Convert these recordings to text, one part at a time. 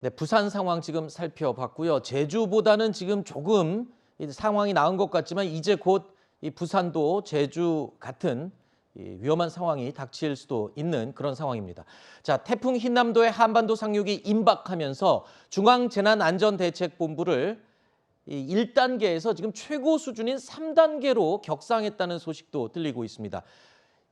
네, 부산 상황 지금 살펴봤고요. 제주보다는 지금 조금 이 상황이 나은 것 같지만 이제 곧 이 부산도 제주 같은 이 위험한 상황이 닥칠 수도 있는 그런 상황입니다. 자, 태풍 흰남노의 한반도 상륙이 임박하면서 중앙재난안전대책본부를 이 1단계에서 지금 최고 수준인 3단계로 격상했다는 소식도 들리고 있습니다.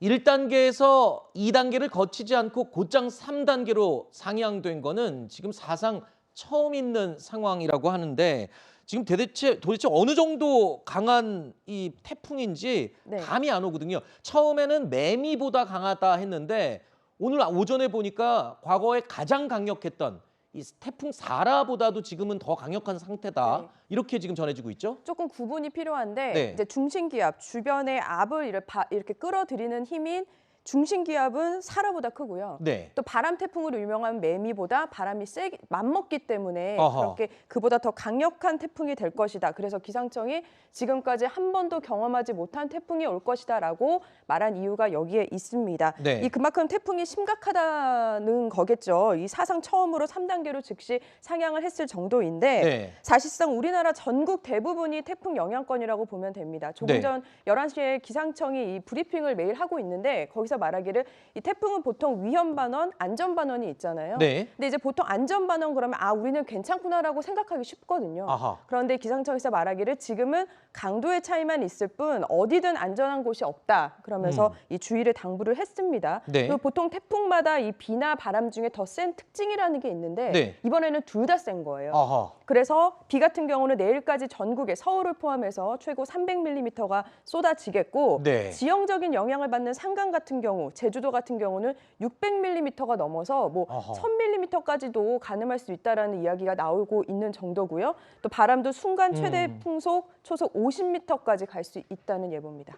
1단계에서 2단계를 거치지 않고 곧장 3단계로 상향된 거는 지금 사상 처음 있는 상황이라고 하는데 지금 도대체 어느 정도 강한 이 태풍인지 네. 감이 안 오거든요. 처음에는 매미보다 강하다 했는데 오늘 오전에 보니까 과거에 가장 강력했던 이 태풍 사라보다도 지금은 더 강력한 상태다. 네. 이렇게 지금 전해지고 있죠. 조금 구분이 필요한데 네. 이제 중심기압, 주변의 압을 이렇게 끌어들이는 힘인 중심기압은 사라보다 크고요. 네. 또 바람 태풍으로 유명한 매미보다 바람이 세게 맞먹기 때문에 어허. 그렇게 그보다 더 강력한 태풍이 될 것이다. 그래서 기상청이 지금까지 한 번도 경험하지 못한 태풍이 올 것이다라고 말한 이유가 여기에 있습니다. 네. 이 그만큼 태풍이 심각하다는 거겠죠. 이 사상 처음으로 3단계로 즉시 상향을 했을 정도인데 네. 사실상 우리나라 전국 대부분이 태풍 영향권이라고 보면 됩니다. 조금 네. 전 11시에 기상청이 이 브리핑을 매일 하고 있는데 거기서 말하기를 이 태풍은 보통 위험반원, 안전반원이 있잖아요. 네. 근데 이제 보통 안전반원 그러면 우리는 괜찮구나라고 생각하기 쉽거든요. 아하. 그런데 기상청에서 말하기를 지금은 강도의 차이만 있을 뿐 어디든 안전한 곳이 없다. 그러면서 이 주의를 당부를 했습니다. 네. 그리고 보통 태풍마다 이 비나 바람 중에 더 센 특징이라는 게 있는데 네. 이번에는 둘 다 센 거예요. 아하. 그래서 비 같은 경우는 내일까지 전국에 서울을 포함해서 최고 300mm가 쏟아지겠고 네. 지형적인 영향을 받는 산간 같은 경우, 제주도 같은 경우는 600mm가 넘어서 뭐 어허. 1000mm까지도 가늠할 수 있다라는 이야기가 나오고 있는 정도고요. 또 바람도 순간 최대 풍속 초속 50m까지 갈 수 있다는 예보입니다.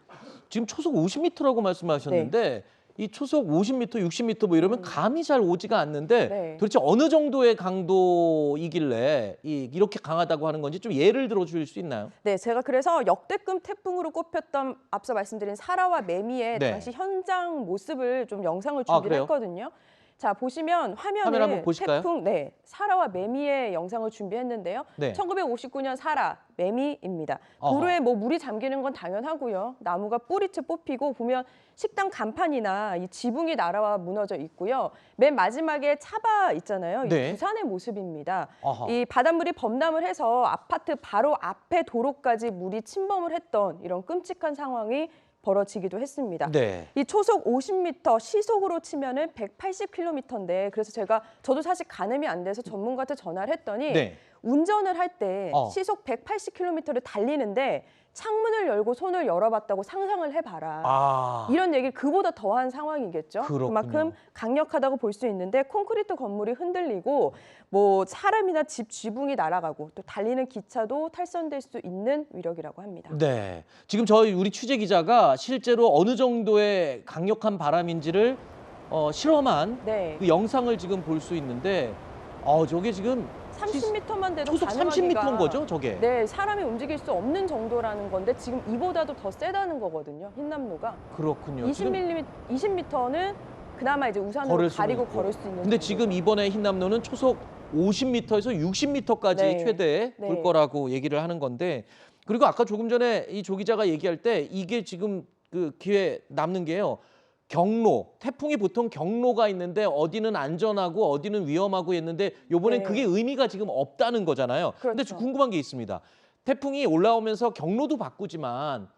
지금 초속 50m라고 말씀하셨는데 이 초속 50m, 60m 뭐 이러면 감이 잘 오지가 않는데 네. 도대체 어느 정도의 강도이길래 이렇게 강하다고 하는 건지 좀 예를 들어 줄 수 있나요? 네, 제가 그래서 역대급 태풍으로 꼽혔던 앞서 말씀드린 사라와 매미의 네. 당시 현장 모습을 좀 영상을 아, 준비를 그래요? 했거든요. 자, 보시면 화면 화면을 한번 보실까요? 태풍, 사라와 매미의 영상을 준비했는데요. 네. 1959년 사라, 매미입니다. 어허. 도로에 뭐 물이 잠기는 건 당연하고요. 나무가 뿌리채 뽑히고 보면 식당 간판이나 이 지붕이 날아와 무너져 있고요. 맨 마지막에 차바 있잖아요. 이 네. 부산의 모습입니다. 어허. 이 바닷물이 범람을 해서 아파트 바로 앞에 도로까지 물이 침범을 했던 이런 끔찍한 상황이 벌어지기도 했습니다. 네. 이 초속 50m, 시속으로 치면은 180km인데 그래서 저도 사실 가늠이 안 돼서 전문가한테 전화를 했더니 네. 운전을 할 때 어. 시속 180km를 달리는데 창문을 열고 손을 열어봤다고 상상을 해봐라. 아. 이런 얘기를 그보다 더한 상황이겠죠. 그렇군요. 그만큼 강력하다고 볼 수 있는데 콘크리트 건물이 흔들리고 뭐 사람이나 집 지붕이 날아가고 또 달리는 기차도 탈선될 수 있는 위력이라고 합니다. 네. 지금 우리 취재 기자가 실제로 어느 정도의 강력한 바람인지를 실험한 네. 그 영상을 지금 볼 수 있는데 저게 지금 30m만 돼도 초속 가늠하기가 30m인 거죠, 저게? 네, 사람이 움직일 수 없는 정도라는 건데 지금 이보다도 더 세다는 거거든요. 흰남노가. 그렇군요. 지금 20m는 그나마 이제 우산으로 걸을 수는 가리고 있고. 걸을 수 있는 근데 정도. 지금 이번에 흰남노는 초속 50m에서 60m까지 네. 최대 불 네. 거라고 얘기를 하는 건데 그리고 아까 조금 전에 이 조 기자가 얘기할 때 이게 지금 그 기회 남는 게요. 경로, 태풍이 보통 경로가 있는데 어디는 안전하고 어디는 위험하고 했는데 요번엔 네. 그게 의미가 지금 없다는 거잖아요. 근데 그렇죠. 궁금한 게 있습니다. 태풍이 올라오면서 경로도 바꾸지만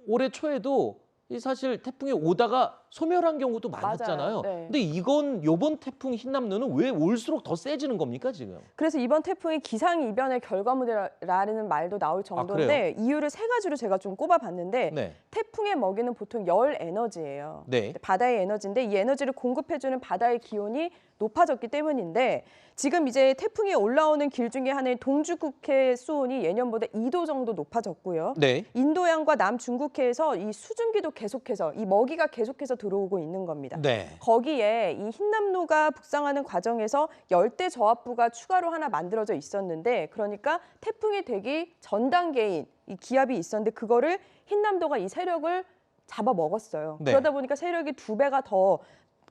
올해 초에도 사실 태풍이 오다가 소멸한 경우도 많았잖아요. 네. 근데 요번 태풍 흰남노는 왜 올수록 더 세지는 겁니까, 지금? 그래서 이번 태풍이 기상이변의 결과물이라는 말도 나올 정도인데 이유를 세 가지로 제가 좀 꼽아봤는데 네. 태풍의 먹이는 보통 열 에너지예요. 네. 바다의 에너지인데 이 에너지를 공급해주는 바다의 기온이 높아졌기 때문인데 지금 이제 태풍이 올라오는 길 중에 하나인 동중국해 수온이 예년보다 2도 정도 높아졌고요. 네. 인도양과 남중국해에서 이 수증기도 계속해서 이 먹이가 계속해서 들어오고 있는 겁니다. 네. 거기에 이 흰남노가 북상하는 과정에서 열대 저압부가 추가로 하나 만들어져 있었는데 그러니까 태풍이 되기 전 단계인 이 기압이 있었는데 그거를 흰남노가 이 세력을 잡아먹었어요. 네. 그러다 보니까 세력이 2배가 더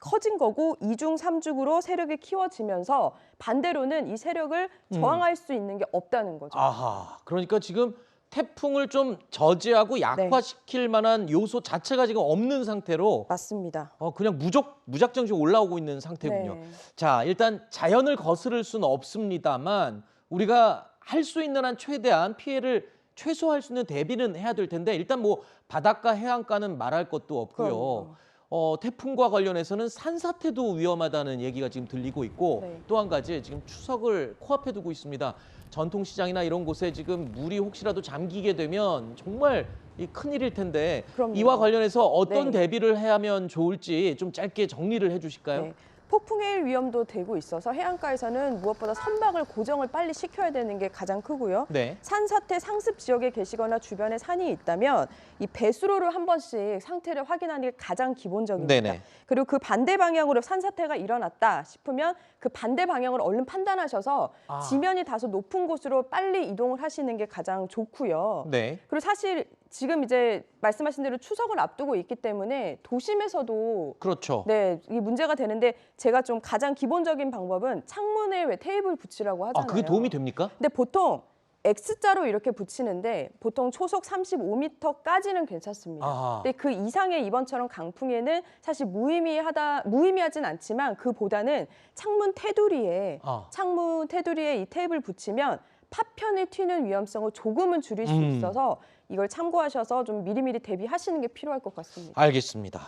커진 거고 이중 삼중으로 세력이 키워지면서 반대로는 이 세력을 저항할 수 있는 게 없다는 거죠. 아하. 그러니까 지금 태풍을 좀 저지하고 약화시킬 만한 요소 자체가 지금 없는 상태로 맞습니다. 그냥 무작정 지금 올라오고 있는 상태군요. 네. 자, 일단 자연을 거스를 수는 없습니다만 우리가 할 수 있는 한 최대한 피해를 최소화할 수 있는 대비는 해야 될 텐데 일단 뭐 바닷가 해안가는 말할 것도 없고요. 그럼요. 태풍과 관련해서는 산사태도 위험하다는 얘기가 지금 들리고 있고 네. 또 한 가지 지금 추석을 코앞에 두고 있습니다. 전통시장이나 이런 곳에 지금 물이 혹시라도 잠기게 되면 정말 이 큰일일 텐데 그럼요. 이와 관련해서 어떤 네. 대비를 해야 하면 좋을지 좀 짧게 정리를 해주실까요? 네. 폭풍해일 위험도 되고 있어서 해안가에서는 무엇보다 선박을 고정을 빨리 시켜야 되는 게 가장 크고요. 네. 산사태 상습 지역에 계시거나 주변에 산이 있다면 이 배수로를 한 번씩 상태를 확인하는 게 가장 기본적입니다. 네네. 그리고 그 반대 방향으로 산사태가 일어났다 싶으면 그 반대 방향을 얼른 판단하셔서 지면이 다소 높은 곳으로 빨리 이동을 하시는 게 가장 좋고요. 네. 그리고 사실 지금 이제 말씀하신 대로 추석을 앞두고 있기 때문에 도심에서도 그렇죠. 네, 이 문제가 되는데 제가 좀 가장 기본적인 방법은 창문에 왜 테이블 붙이라고 하잖아요. 그게 도움이 됩니까? 근데 보통 X자로 이렇게 붙이는데 보통 초속 35m까지는 괜찮습니다. 아하. 근데 그 이상의 이번처럼 강풍에는 사실 무의미하진 않지만 그보다는 창문 테두리에 이 테이블 붙이면 파편이 튀는 위험성을 조금은 줄일 수 있어서 이걸 참고하셔서 좀 미리미리 대비하시는 게 필요할 것 같습니다. 알겠습니다.